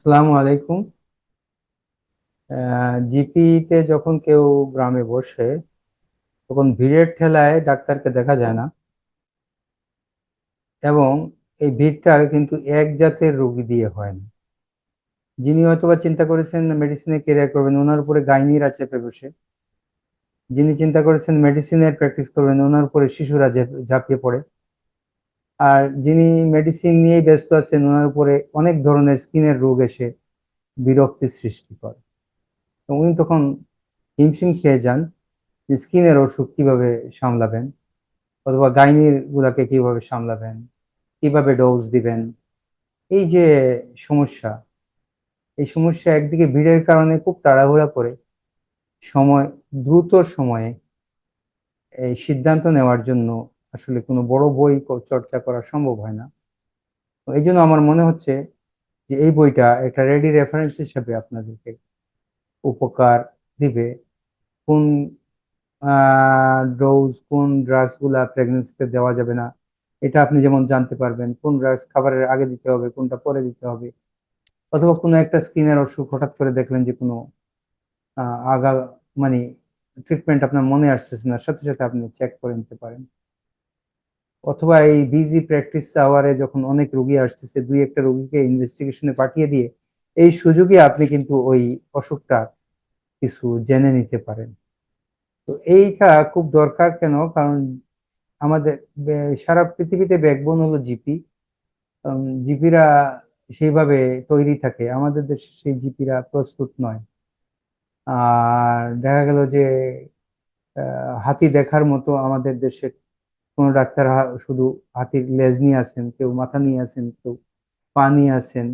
আসসালামু আলাইকুম। জিপিতে যখন কেউ গ্রামে বসে তখন ভিড়ের ঠেলায় ডাক্তারকে দেখা যায় না, এবং এই ভিড়টা কিন্তু এক জাতের রোগী দিয়ে হয় না। যিনি হয়তোবা চিন্তা করেছেন মেডিসিনে কেরিয়ার করবেন, ওনার উপরে গাইনিরা চেপে বসে। যিনি চিন্তা করেছেন মেডিসিনের প্র্যাকটিস করবেন, ওনার উপরে শিশুরা ঝাঁপিয়ে পড়ে। আর যিনি মেডিসিন নিয়ে ব্যস্ত আছেন, ওনার উপরে অনেক ধরনের স্কিনের রোগ এসে বিরক্তি সৃষ্টি করে। তো উনি তখন হিমশিম খেয়ে যান যে স্কিনের অসুখ কিভাবে সামলাবেন, অথবা গাইনির গুলাকে কিভাবে সামলাবেন, কিভাবে ডোজ দিবেন। এই যে সমস্যা, এই সমস্যা একদিকে ভিড়ের কারণে খুব তাড়াহুড়া করে সময় দ্রুত সময়ে এই সিদ্ধান্ত নেওয়ার জন্য আসলে কোনো বড় বই চর্চা করা সম্ভব হয় না। তো এই জন্য আমার মনে হচ্ছে যে এই বইটা একটা রেডি রেফারেন্স হিসেবে আপনাদেরকে উপকার দিবে। কোন ডোজ, কোন ড্রাগস গুলা প্রেগনেন্সিতে দেওয়া যাবে না, এটা আপনি যেমন জানতে পারবেন। কোন ড্রাগস খাবারের আগে দিতে হবে, কোনটা পরে দিতে হবে। অথবা কোনো একটা স্কিনের অসুখ হঠাৎ করে দেখলেন যে কোনো আগা মানে ট্রিটমেন্ট আপনার মনে আসতেছে না, সাথে সাথে আপনি চেক করে নিতে পারেন। অথবা এই বিজি প্র্যাকটিস আওয়ারে যখন অনেক রোগী আসতেছে, দুই একটা রোগীকে ইনভেস্টিগেশনে পাঠিয়ে দিয়ে এই সুযোগে আপনি কিন্তু ওই অসুখটা কিছু জেনে নিতে পারেন। তো এইটা খুব দরকার। কেন? কারণ আমাদের সারা পৃথিবীতে ব্যাকবোন হলো জিপি। জিপিরা সেইভাবে তৈরি থাকে, আমাদের দেশে সেই জিপিরা প্রস্তুত নয়। আর দেখা গেল যে হাতি দেখার মতো আমাদের দেশে কোনো ডাক্তার শুধু হাতির লেজ নিয়ে আছেন, কেউ মাথা নিয়ে আছেন, কেউ পা নিয়ে আছেন।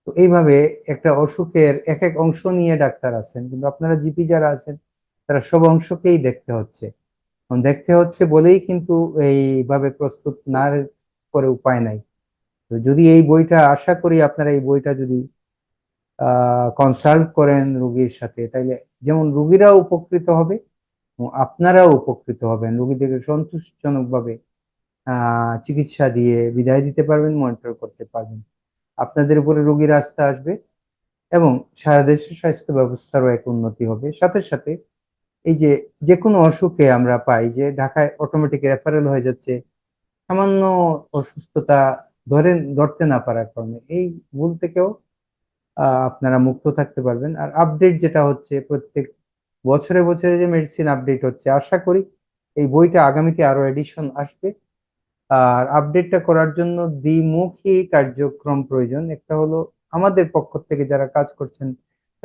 তো এইভাবে একটা অসুখের এক এক অংশ নিয়ে ডাক্তার আছেন, কিন্তু আপনারা জিপি যারা আছেন তারা সব অংশকেই দেখতে হচ্ছে। দেখতে হচ্ছে বলেই কিন্তু এইভাবে প্রস্তুত না করে উপায় নাই। তো যদি এই বইটা, আশা করি আপনারা এই বইটা যদি কনসাল্ট করেন রুগীর সাথে, তাইলে যেমন রুগীরাও উপকৃত হবে এবং আপনারাও উপকৃত হবেন। রুগীদেরকে সন্তোষজনকভাবে চিকিৎসা দিয়ে বিদায় দিতে পারবেন, মনিটর করতে পারবেন। আপনাদের উপরে রোগীর আস্থা আসবে এবং সারা দেশের স্বাস্থ্য ব্যবস্থারও এক উন্নতি হবে। সাথে সাথে এই যে যে কোনো অসুখে আমরা পাই যে ঢাকায় অটোমেটিক রেফারেল হয়ে যাচ্ছে সামান্য অসুস্থতা ধরতে না পারার কারণে, এই ভুল থেকেও আপনারা মুক্ত থাকতে পারবেন। আর আপডেট যেটা হচ্ছে, প্রত্যেক বছরে বছরে যে মেডিসিন আপডেট হচ্ছে, আশা করি এই বইটা আগামীতে আরো এডিশন আসবে। আর আপডেটটা করার জন্য দ্বিমুখী কার্যক্রম প্রয়োজন। একটা হলো আমাদের পক্ষ থেকে যারা কাজ করছেন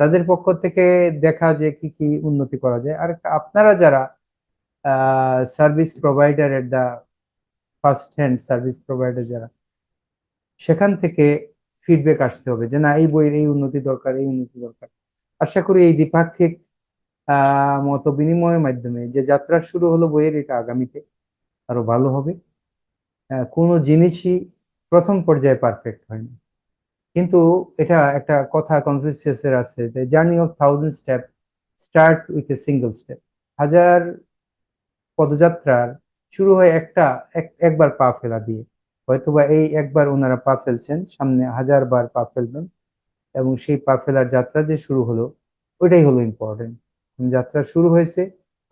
তাদের পক্ষ থেকে দেখা যে কি কি উন্নতি করা যায়, আর একটা আপনারা যারা service provider at the first hand service provider যারা, সেখান থেকে ফিডব্যাক আসতে হবে যে না, এই বইয়ের এই উন্নতি দরকার, এই উন্নতি দরকার। আশা করি এই দ্বিপাক্ষিক মত বিনিময়ের মাধ্যমে যে যাত্রা শুরু হলো বইয়ের, এটা আগামীতে আরো ভালো হবে। কোনো জিনিসই প্রথম পর্যায়ে পারফেক্ট হয় না, কিন্তু এটা একটা কথা কনফুসিয়াসের আছে, the journey of thousand step start with a single step. হাজার পদযাত্রার শুরু হয় একবার পা ফেলা দিয়ে। হয়তোবা এই একবার ওনারা পা ফেলছেন, সামনে হাজার বার পা ফেলবেন, এবং সেই পা ফেলার যাত্রা যে শুরু হলো, ওইটাই হলো ইম্পর্টেন্ট। যাত্রা শুরু হয়েছে,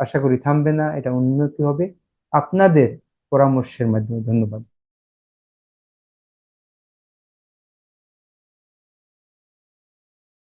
আশা করি থামবে না, এটা উন্নতি হবে আপনাদের পরামর্শের মাধ্যমে। ধন্যবাদ।